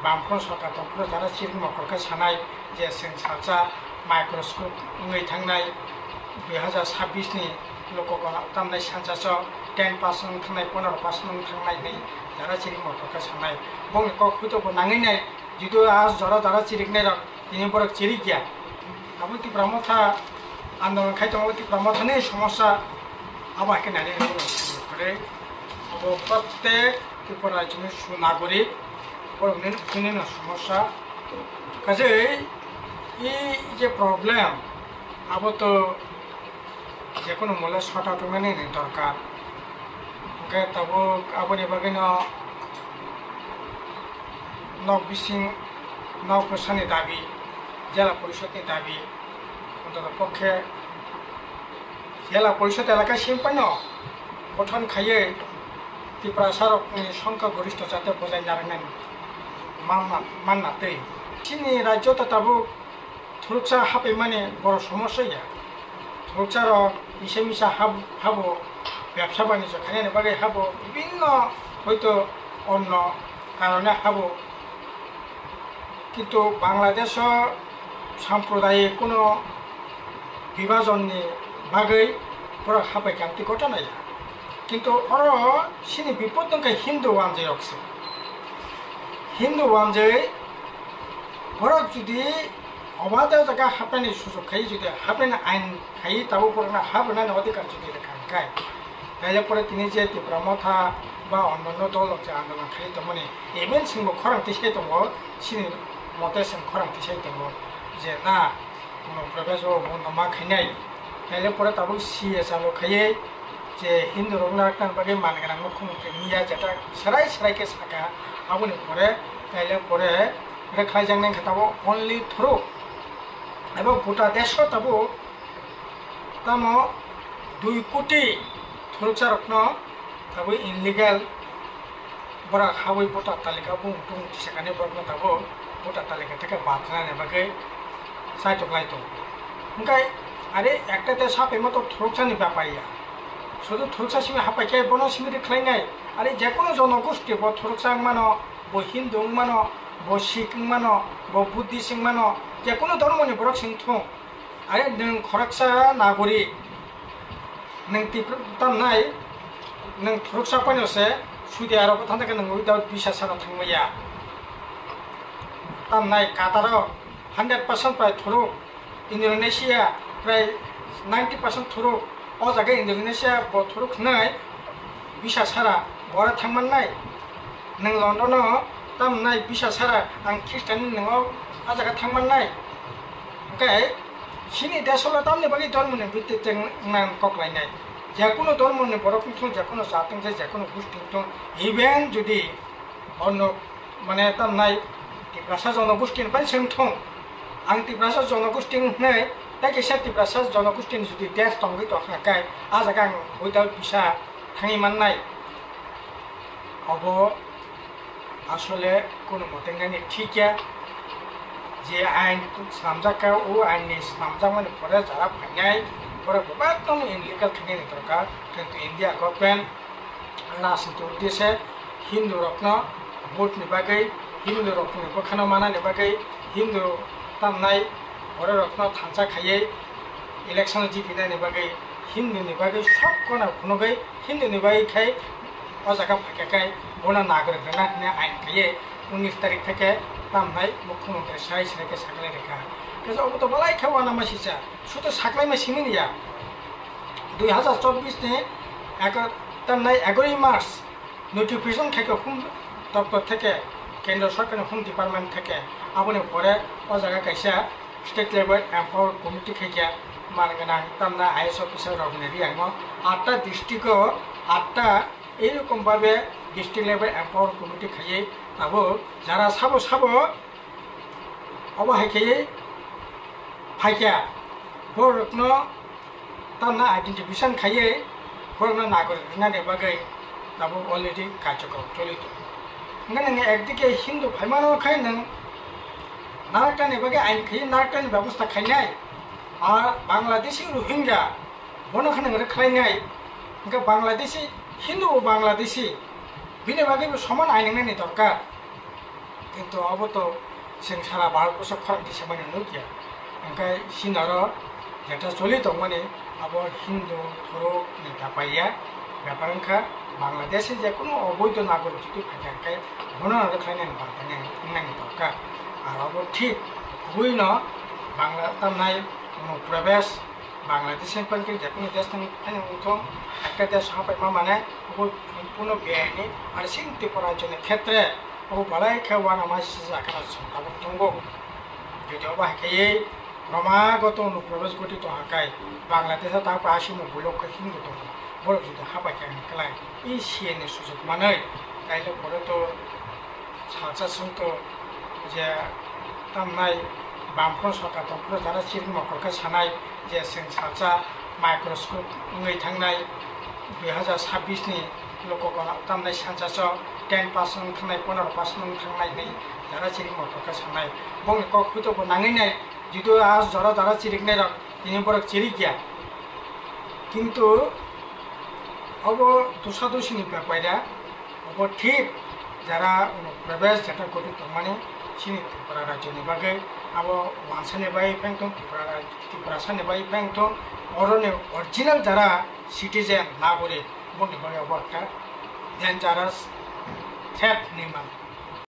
बामफ्रों सरकार तंफ्रों जारा चिरिक मकरखौ सानाय जे जों साजा माइक्रस्कोप ङै थांनाय 2026 नि लोकगणा तामनाय सानजासो 10% थांनाय 15% थांनाय नै जारा चिरिक मकरखौ सानाय बंनि कखुतो नाङैनाय जिदु आज जारा चिरिक नै दिनै बरक चिरिक गया आबुति ब्रह्मथा आन्दोलन खायतंगति ब्रह्मथानि समस्या आबाके नानि करे अब प्रत्येक त्रिपुरा राज्यनि सुनागरिक बरकनि फुनि समस्या काजे इ जे प्रॉब्लेम अब तो जेकुनो मोले शॉर्ट आउट माने नि दरकार ओंखाय तबो आबनि बागैनो नक बिसिं नाव प्रशासननि दाबि জেলা পরিষদের দাবি অন্তত পক্ষে জেলা পরিষদ এলাকায় সিম্পান্য গঠন খাইয়ে ত্রিপুরা সারকনি সংখ্যাগরিষ্ঠ যাতে বজায় নারায়ণ মান্নাতে চিনি রাজ্য তাবো থুরুকসা হাবে মানে বড় সমস্যা থুরুকসার মিশে মিশা হাবো ব্যবসা বাণিজ্য খাইনে বাগে হাবো বিভিন্ন হয়তো অন্য কারণে হাবো কিন্তু বাংলাদেশ সাম্প্রদায়িক কোনো বিভাজননি বাগৈ বড় হাবাই কান্তি ঘটনা কিন্তু অর সিনি বিপদ দंखाय হিন্দু ওয়ানজে রকছে হিন্দু ওয়ানজে বড় যদি অবাধ জায়গা হাবনানি সুযোগ খাই যদি হাবনানি আইন খাই তাবো পড়না হাবনানি অধিকার যদি রেখায় তাইলে পরে তিনি যে ত্রিপুরামথা বা অন্যান্য দল যে আন্দোলন খাই তমনি এবেন সিংহ খরাংতি সেই দङ সিনি মতে সিং খরাংতি সেই দङ যে না কোনো প্রবেশ বন্ধমা খাইনাই তাইলে পরে তাবো সিএ চালু খাইয়ে যে হিন্দু রংনার বাকি মানগানা মুখ্যমন্ত্রী মিয়া যেটা সারাইকে সাকা আবনি পরে তাইলে পরে রেখাইজাংনাই খাতাবো অনলি থ্রু এবং গোটা দেশ তাবো তামো 2 কোটি থ্রুকসা রত্ন তাবো ইনলিগাল বড় হাবই ভোটার তালিকা বুং সেখানে বর্ণ তাবো ভোটার তালিকা থেকে বাদ জানানে বাকি সাইটকলাইতো ओंखाय आरे একটা দেশ হাপে মতো থ্রুকসানি ব্যাপারিয়া শুধু থ্রুকসা সিমে হাপাইকে বন সিমিরি খাইনাই আরে যে কোনো জনগোষ্ঠী ব থ্রুকসাং মানো ব হিন্দু মানো ব শিখ মানো ব বুদ্ধিস্ট মানো যে কোনো ধর্মনি বরক সিংথং आरे नों खरकसा नागरिक नों तामनाय नों थ्रुकसा पाइनोसे सुदि आरो थांनायखौ नों उइदाउट भिसा साना थांमाया तामनाय काताराव 100% प्राय थ्रुक इंडोनेशिया प्राय 90% थ्रुक अ जायगा इंडोनेशिया ब थ्रुक नाय भिसा सारा बरा थांमाननाय नों लन्डनाव तामनाय भिसा सारा आं ख्रिस्टान नोङो आ जायगा थांमाननाय ओंखाय सिनि देशला तामने बागै धर्मनि भित्तिजों नाम कक्लायनाय जेकुनो धर्मनि बरकथों जेकुनो जाथों जेकुनो गोष्ठीथों इभेन जुदि अन्न माने तामनाय टिप्रासा जनगोष्ठीनिफ्राय सोंथों आं टिप्रासा जनगोष्ठी नै दा केसा टिप्रासा जनगोष्ठीनि जुदि देश दंगै दखाय आ जायगा आं उइदाउट भिसा थाङिमाननाय अब आसले कोनो मतेंगानि ठीकया जे आइन सामजाका ओ आइननि सामजामानि परे जारा फाइनाय परे एकदम इनलिगल खानि दरकार किन्तु इंडिया गभर्नमेंट राजनीति उद्देश्य हिंदू रत्न भोटनि बागै हिंदू रत्न बखाना मानानि बागै हिंदू तामनाय बर रत्न थांसा खायै इलेक्शन जितिनायनि बागै हिंदूनि बागै सब कोना फुनगै हिंदूनि बागै खाय अजागा फाकाय बना नागरिकना आइन खायै 19 तारिख থেকে तामनाय मुख्यमंत्री साइके साकलाय रेखा केजा अब तो बलाय खेवाना मासिसा सुतो साकलाय मासिमिनिया 2024 ने तामनाय 11 मार्च नोटिफिकेशन खायखौ हुम दप्तर থেকে केंद्र सरकारनि होम डिपार्टमेंट থেকে आबनि परे अजागा कायसा स्टेट लेवल एम्पावर कमिटी खायखा मानगोना तामनाय आईएएस अफिसार रगनेरि आंगो 8टा डिस्ट्रिक्टो 8टा एरकम भावे डिस्ट्रिक्ट लेवल एम्पावर कमिटी खायै आबो जारा साबो अबाहायखायै फायखा बरकनो तामना आइडेन्टिफिकेशन खायै बरकनो नागरिकनि बागै दाबो अलरेडि कार्यक्रम चलितो नों एकदिके हिंदू फाइमानो खाय नों नारकटानि बागै आइन खायै नारकटानि व्यवस्था खायनाय आर बांलादेशी रोहिंग्या बनो खानो खालायनाय ओंखाय बांलादेशी हिंदू बांलादेशी बिनि बागैबो समान आइन होनायनि दरकार কিন্তু अब तो जों सारा भारतबर्ष खरक दिसामानि नुकिया ओंखाय सिनारो जेटा चलि दं माने अब हिंदू थरक नि थापाया ব্যাপার ओंखा बांग्लादेश जे कोनो अबैध नागरिक जुदि फायखाय बनो रखायने बांग्लाने नांनि दरकार आरो अब ठीक गुइनो बांग्ला तामनाय प्रवेश बांग्लादेश पंके जे कोनो देश थांनो उठो একটা দেশ हाबाय मा माने সম্পূর্ণ बेआइनि आरो सिंति पराजयनि क्षेत्रे ও বালাই খেওয়ান আমার জায়গা সংখ্যাবক দঙ্গ যদিও বাহাইকাयै ক্রমাগত অনুপ্রবেশ গঠিত হাকায় বাংলাদেশে তা ৮০-৯০ লক্ষ হিন্দু দङ बर' जुदि हाबा खेलाय इ सिएनि सुजुग मानै ताइले बरे तो सालसा संतो जे तामनाय बामफ्रों सरकार दंफ्रों जारा चिरिं मखरखौ सानाय जे जों सालसा माइक्रस्कोप ङै थांनाय 2026 नि लोकगण तामनाय सानसासो 10% थांनाय 15% थांनाय नै जारा चिरिं मखरखौ सानाय बंनिको खुदोबो नाङैनाय जुदि आज जरा जारा चिरिंनाय रक दिनै बरक चिरि गया किन्तु अब दस्रा-दस्रिनि ब्यापारिया अब ठीक जारा अनुप्रवेश जेटा गठित माने सिनि त्रिपुरा राज्यनि बागै अब वानसानि बाय फेंथों त्रिपुरा सानि बाय फेंथों अरनि अरिजिनल जारा सिटिजेन नागरिक बंनि बागै अब डेन्जारास थ्रेट नि मान